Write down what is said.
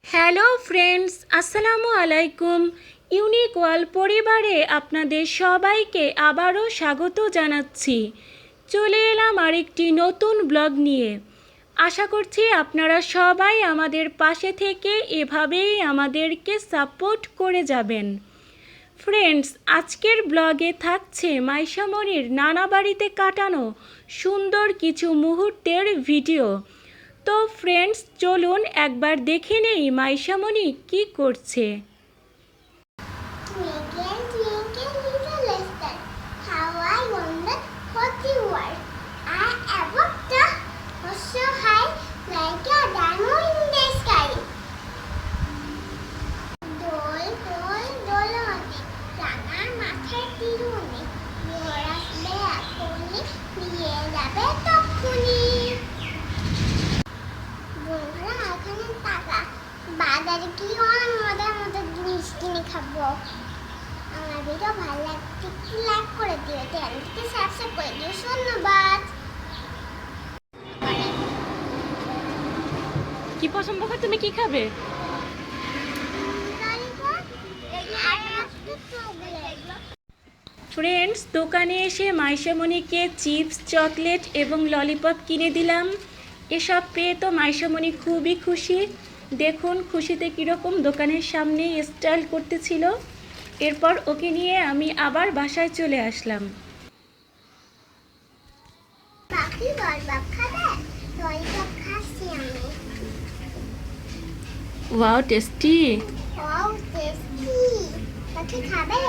Hello friends, আসসালামু আলাইকুম। Unique world পরিবারে আপনাদের সবাইকে আবারও স্বাগত জানাচ্ছি। চলে এলাম আরেকটি নতুন ব্লগ নিয়ে। আশা করছি আপনারা সবাই আমাদের পাশে থেকে এভাবেই আমাদেরকে সাপোর্ট করে যাবেন। ফ্রেন্ডস, আজকের ব্লগে থাকছে মাইশামণির নানা বাড়িতে কাটানো সুন্দর কিছু মুহূর্তের ভিডিও। তো ফ্রেন্ডস, চলুন একবার দেখে নেই মাইশামণি কি করছে। বাজারে কি অনেক মজার মজার জিনিস কিনে খাবো। আমার ভিডিও ভালো লাগছে কি লাইক করে দিও, চ্যানেলটিকে সাবস্ক্রাইব করে দিও। ধন্যবাদ। কি পছন্দ হয়, তুমি কি খাবে? ফ্রেন্ডস, দোকানে এসে মাইশামণিকে চিপস, চকলেট এবং ললিপপ কিনে দিলাম। এসব পেয়ে তো মাইশামণি খুবই খুশি। দেখুন খুশিতে কীরকম দোকানের সামনে স্টাইল করতেছিল। এরপর ওকে নিয়ে আমি আবার বাসায় চলে আসলাম। Wow, tasty. খাবে